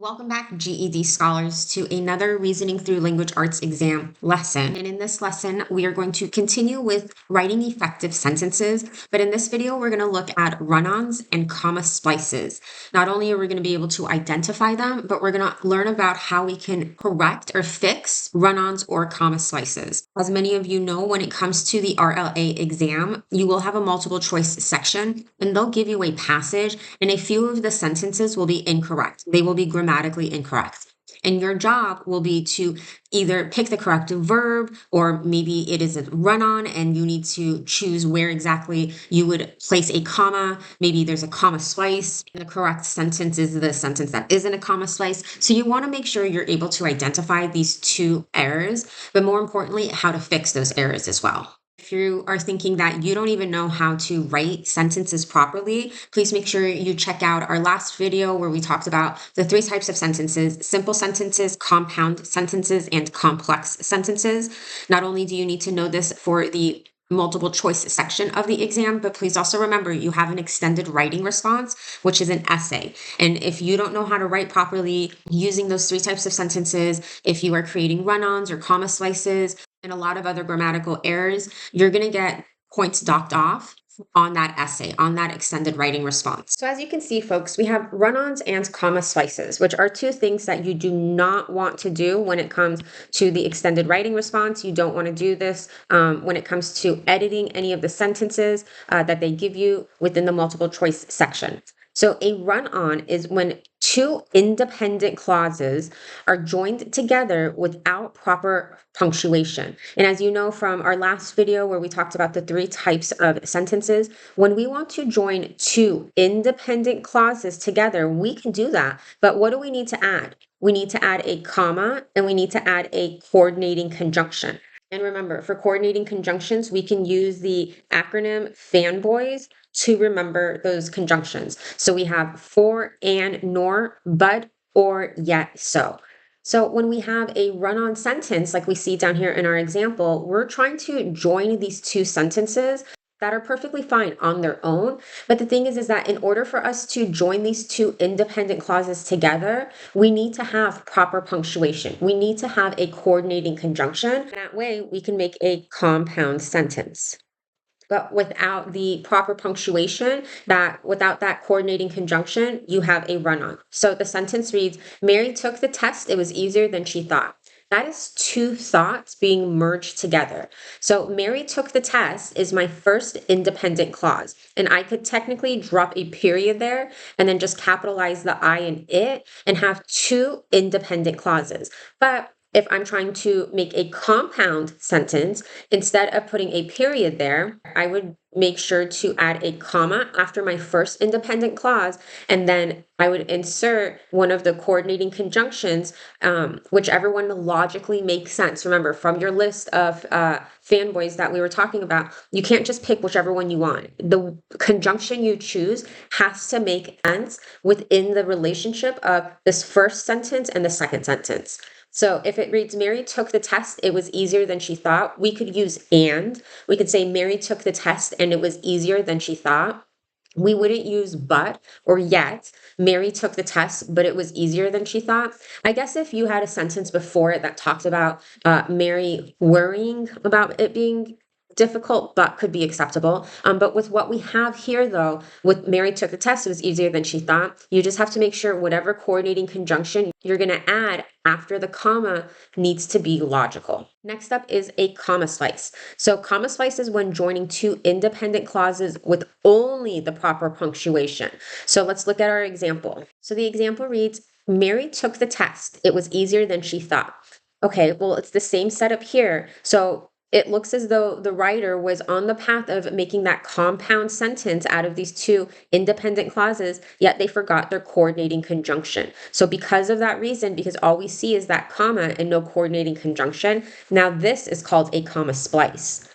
Welcome back, GED scholars, to another Reasoning Through Language Arts exam lesson. And in this lesson, we are going to continue with writing effective sentences. But in this video, we're going to look at run-ons and comma splices. Not only are we going to be able to identify them, but we're going to learn about how we can correct or fix run-ons or comma splices. As many of you know, when it comes to the RLA exam, you will have a multiple choice section, and they'll give you a passage, and a few of the sentences will be incorrect. They will be grammatically incorrect. And your job will be to either pick the correct verb, or maybe it is a run-on and you need to choose where exactly you would place a comma. Maybe there's a comma splice. And the correct sentence is the sentence that isn't a comma splice. So you want to make sure you're able to identify these two errors, but more importantly, how to fix those errors as well. If you are thinking that you don't even know how to write sentences properly, please make sure you check out our last video where we talked about the 3 types of sentences: simple sentences, compound sentences, and complex sentences. Not only do you need to know this for the multiple choice section of the exam, but please also remember you have an extended writing response, which is an essay. And if you don't know how to write properly using those 3 types of sentences, if you are creating run-ons or comma slices, and a lot of other grammatical errors, you're going to get points docked off on that essay, on that extended writing response. So as you can see, folks, we have run-ons and comma splices, which are 2 things that you do not want to do when it comes to the extended writing response. You don't want to do this when it comes to editing any of the sentences that they give you within the multiple choice section. So a run-on is when 2 independent clauses are joined together without proper punctuation. And as you know from our last video where we talked about the 3 types of sentences, when we want to join 2 independent clauses together, we can do that. But what do we need to add? We need to add a comma, and we need to add a coordinating conjunction. And remember, for coordinating conjunctions, we can use the acronym FANBOYS to remember those conjunctions. So we have for, and, nor, but, or, yet, so. So when we have a run-on sentence, like we see down here in our example, we're trying to join these 2 sentences that are perfectly fine on their own. But the thing is that in order for us to join these 2 independent clauses together, we need to have proper punctuation. We need to have a coordinating conjunction. That way we can make a compound sentence. But without the proper punctuation, without that coordinating conjunction, you have a run-on. So the sentence reads, Mary took the test. It was easier than she thought. That is 2 thoughts being merged together. So Mary took the test is my first independent clause. And I could technically drop a period there and then just capitalize the I in it and have 2 independent clauses. But if I'm trying to make a compound sentence, instead of putting a period there, I would make sure to add a comma after my first independent clause, and then I would insert one of the coordinating conjunctions, whichever one logically makes sense. Remember, from your list of fanboys that we were talking about, you can't just pick whichever one you want. The conjunction you choose has to make sense within the relationship of this first sentence and the second sentence. So if it reads, Mary took the test, it was easier than she thought, we could use and. We could say Mary took the test and it was easier than she thought. We wouldn't use but or yet. Mary took the test, but it was easier than she thought. I guess if you had a sentence before it that talked about Mary worrying about it being difficult, but could be acceptable. But with what we have here, though, with Mary took the test, it was easier than she thought. You just have to make sure whatever coordinating conjunction you're going to add after the comma needs to be logical. Next up is a comma splice. So comma splice is when joining 2 independent clauses with only the proper punctuation. So let's look at our example. So the example reads, Mary took the test. It was easier than she thought. Okay, well, it's the same setup here. So it looks as though the writer was on the path of making that compound sentence out of these 2 independent clauses, yet they forgot their coordinating conjunction. So because of that reason, because all we see is that comma and no coordinating conjunction, now this is called a comma splice.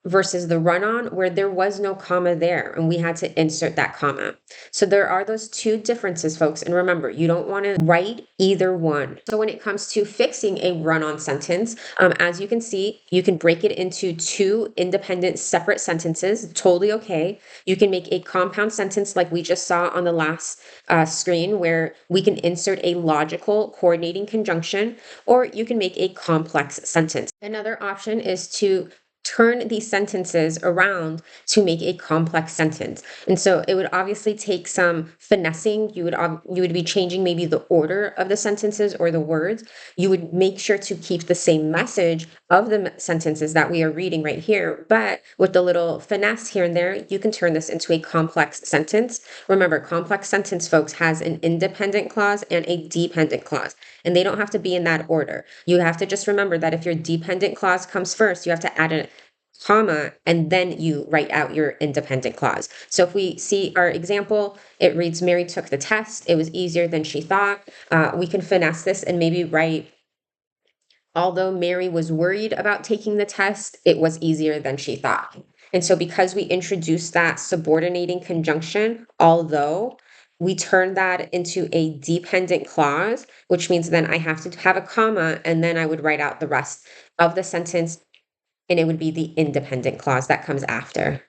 versus the run-on where there was no comma there and we had to insert that comma. So there are those two differences, folks. And remember, you don't want to write either one. So when it comes to fixing a run-on sentence, as you can see, you can break it into two independent separate sentences, totally okay. You can make a compound sentence like we just saw on the last screen where we can insert a logical coordinating conjunction, or you can make a complex sentence. Another option is to turn these sentences around to make a complex sentence. And so it would obviously take some finessing. You would be changing maybe the order of the sentences or the words. You would make sure to keep the same message of the sentences that we are reading right here, but with the little finesse here and there, you can turn this into a complex sentence. Remember, complex sentence, folks, has an independent clause and a dependent clause, and they don't have to be in that order. You have to just remember that if your dependent clause comes first, you have to add a comma, and then you write out your independent clause. So if we see our example, it reads, Mary took the test. It was easier than she thought. We can finesse this and maybe write, although Mary was worried about taking the test, it was easier than she thought. And so because we introduced that subordinating conjunction, although, we turn that into a dependent clause, which means then I have to have a comma and then I would write out the rest of the sentence, and it would be the independent clause that comes after.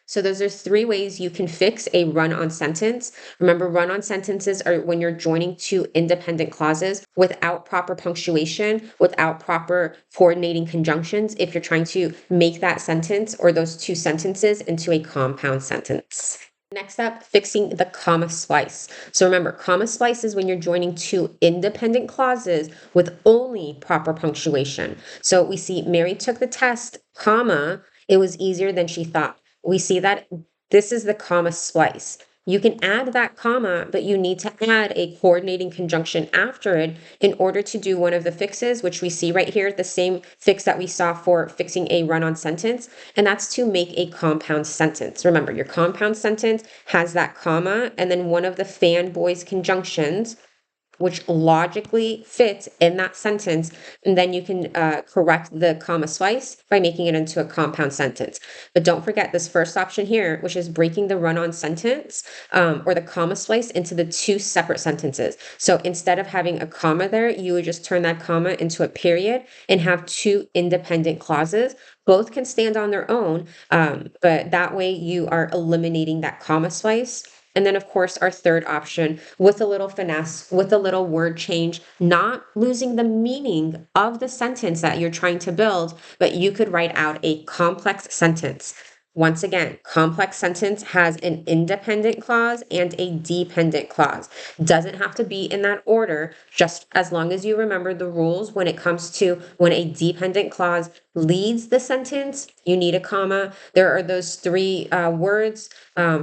So those are three ways you can fix a run-on sentence. Remember, run-on sentences are when you're joining two independent clauses without proper punctuation, without proper coordinating conjunctions, if you're trying to make that sentence or those two sentences into a compound sentence. Next up, fixing the comma splice. So remember, comma splice is when you're joining two independent clauses with only proper punctuation. So we see Mary took the test, comma, it was easier than she thought. We see that this is the comma splice. You can add that comma, but you need to add a coordinating conjunction after it in order to do one of the fixes, which we see right here, the same fix that we saw for fixing a run-on sentence, and that's to make a compound sentence. Remember, your compound sentence has that comma and then one of the fanboys conjunctions, which logically fits in that sentence, and then you can correct the comma splice by making it into a compound sentence. But don't forget this first option here, which is breaking the run-on sentence or the comma splice into the two separate sentences. So instead of having a comma there, you would just turn that comma into a period and have two independent clauses. Both can stand on their own, but that way you are eliminating that comma splice. And then, of course, our third option with a little finesse, with a little word change, not losing the meaning of the sentence that you're trying to build, but you could write out a complex sentence. Once again, complex sentence has an independent clause and a dependent clause. Doesn't have to be in that order, just as long as you remember the rules when it comes to when a dependent clause leads the sentence, you need a comma. There are those three words,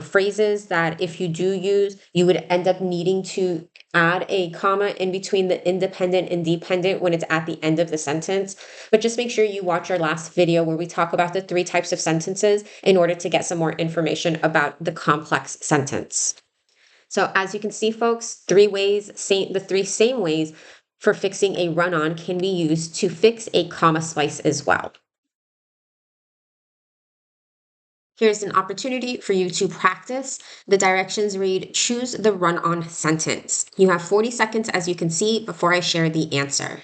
phrases that if you do use, you would end up needing to add a comma in between the independent and dependent when it's at the end of the sentence. But just make sure you watch our last video where we talk about the three types of sentences in order to get some more information about the complex sentence. So as you can see, folks, the three same ways for fixing a run-on can be used to fix a comma splice as well. Here's an opportunity for you to practice. The directions read, choose the run-on sentence. You have 40 seconds, as you can see, before I share the answer.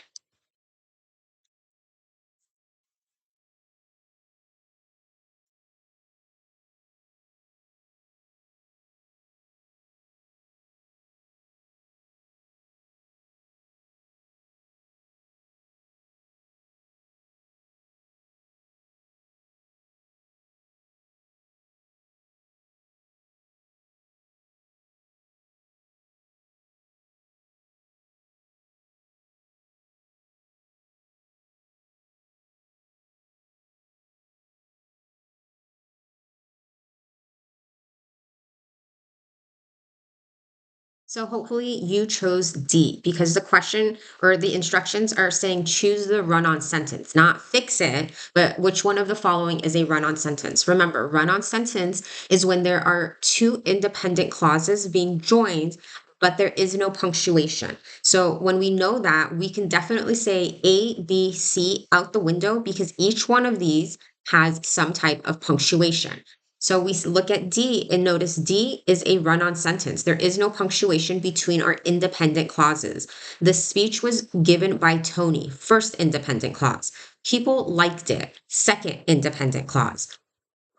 So hopefully you chose D because the question or the instructions are saying choose the run-on sentence, not fix it, but which one of the following is a run-on sentence. Remember, run-on sentence is when there are two independent clauses being joined, but there is no punctuation. So when we know that, we can definitely say A, B, C out the window because each one of these has some type of punctuation. So we look at D and notice D is a run-on sentence. There is no punctuation between our independent clauses. The speech was given by Tony, first independent clause. People liked it, second independent clause.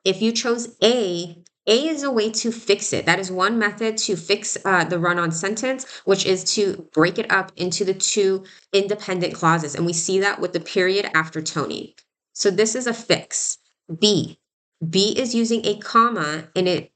If you chose A is a way to fix it. That is one method to fix the run-on sentence, which is to break it up into the two independent clauses. And we see that with the period after Tony. So this is a fix. B. B is using a comma and it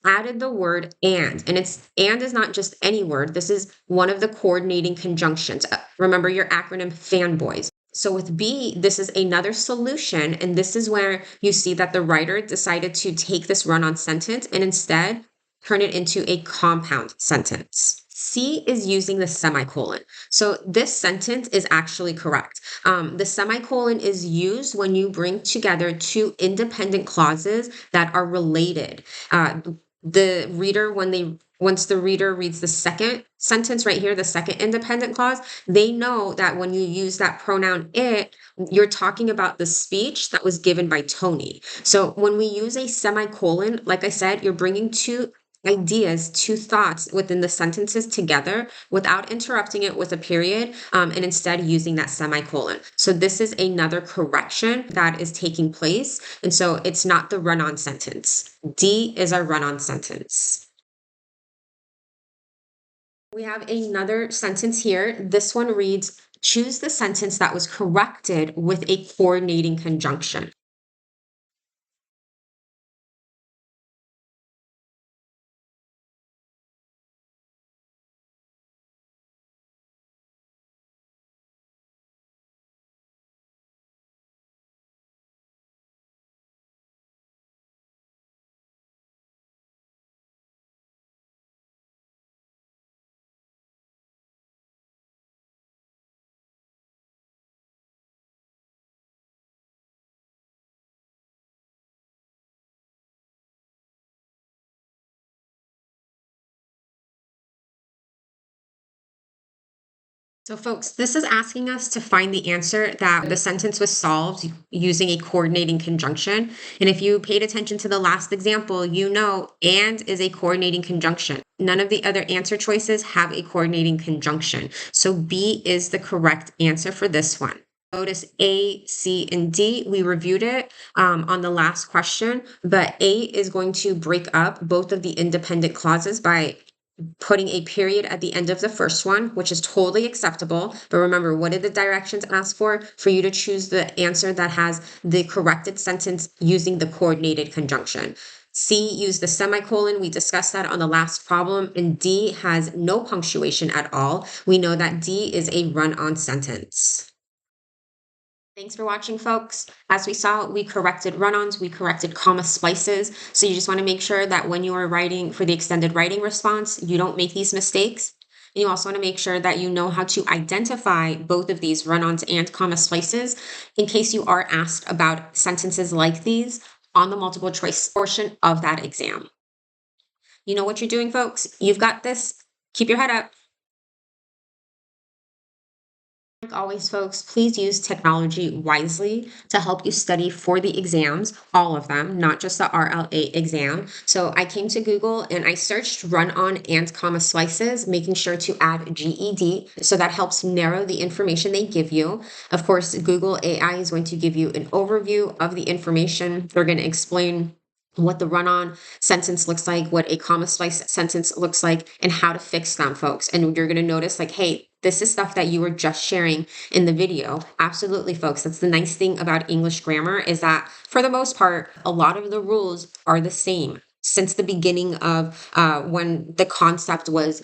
added the word and is not just any word. This is one of the coordinating conjunctions. Remember your acronym fanboys. So with B, this is another solution, and this is where you see that the writer decided to take this run-on sentence and instead turn it into a compound sentence. C is using the semicolon. So this sentence is actually correct. The semicolon is used when you bring together two independent clauses that are related. The reader, once the reader reads the second sentence right here, the second independent clause, they know that when you use that pronoun it, you're talking about the speech that was given by Tony. So when we use a semicolon, like I said, you're bringing two ideas, two thoughts within the sentences together without interrupting it with a period, and instead using that semicolon. So this is another correction that is taking place. And so it's not the run-on sentence. D is our run-on sentence. We have another sentence here. This one reads, choose the sentence that was corrected with a coordinating conjunction. So folks, this is asking us to find the answer that the sentence was solved using a coordinating conjunction. And if you paid attention to the last example, you know and is a coordinating conjunction. None of the other answer choices have a coordinating conjunction. So B is the correct answer for this one. Notice A, C, and D, we reviewed it on the last question, but A is going to break up both of the independent clauses by putting a period at the end of the first one, which is totally acceptable. But remember, what did the directions ask for? For you to choose the answer that has the corrected sentence using the coordinated conjunction. C used the semicolon. We discussed that on the last problem. And D has no punctuation at all. We know that D is a run-on sentence. Thanks for watching, folks. As we saw, we corrected run-ons, we corrected comma splices. So you just want to make sure that when you are writing for the extended writing response, you don't make these mistakes. And you also want to make sure that you know how to identify both of these run-ons and comma splices in case you are asked about sentences like these on the multiple choice portion of that exam. You know what you're doing, folks. You've got this. Keep your head up. Like always, folks, please use technology wisely to help you study for the exams, all of them, not just the RL8 exam. So I came to Google and I searched run-on and comma splices, making sure to add GED. So that helps narrow the information they give you. Of course, Google AI is going to give you an overview of the information. They're going to explain what the run-on sentence looks like, what a comma splice sentence looks like, and how to fix them, folks. And you're going to notice like, hey, this is stuff that you were just sharing in the video. Absolutely, folks. That's the nice thing about English grammar is that for the most part, a lot of the rules are the same since the beginning of when the concept was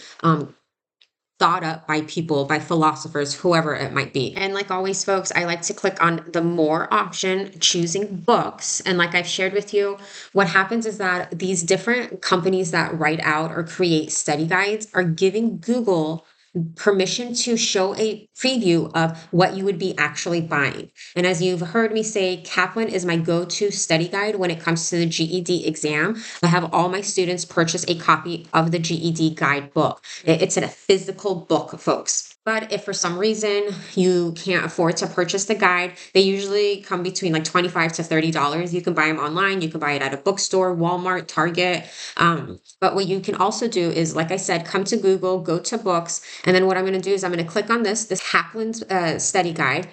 thought up by people, by philosophers, whoever it might be. And like always, folks, I like to click on the more option, choosing books. And like I've shared with you, what happens is that these different companies that write out or create study guides are giving Google permission to show a preview of what you would be actually buying. And as you've heard me say, Kaplan is my go-to study guide when it comes to the GED exam. I have all my students purchase a copy of the GED guide book. It's a physical book, folks. But if for some reason you can't afford to purchase the guide, they usually come between like $25 to $30. You can buy them online, you can buy it at a bookstore, Walmart, Target. But what you can also do is, like I said, come to Google, go to books, and then what I'm going to do is I'm going to click on this Kaplan's study guide.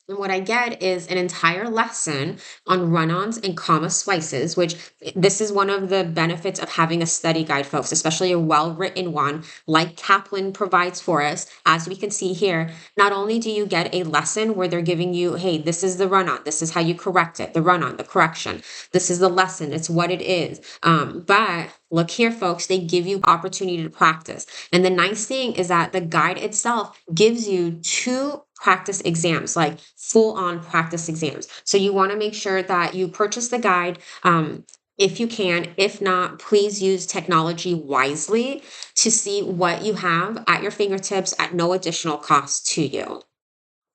And what I get is an entire lesson on run-ons and comma splices, which this is one of the benefits of having a study guide, folks, especially a well-written one like Kaplan provides for us. As we can see here, not only do you get a lesson where they're giving you, hey, this is the run-on, this is how you correct it, the run-on, the correction, this is the lesson, it's what it is. But look here, folks, they give you opportunity to practice. And the nice thing is that the guide itself gives you 2 practice exams, like full on practice exams. So you want to make sure that you purchase the guide. If you can. If not, please use technology wisely to see what you have at your fingertips at no additional cost to you.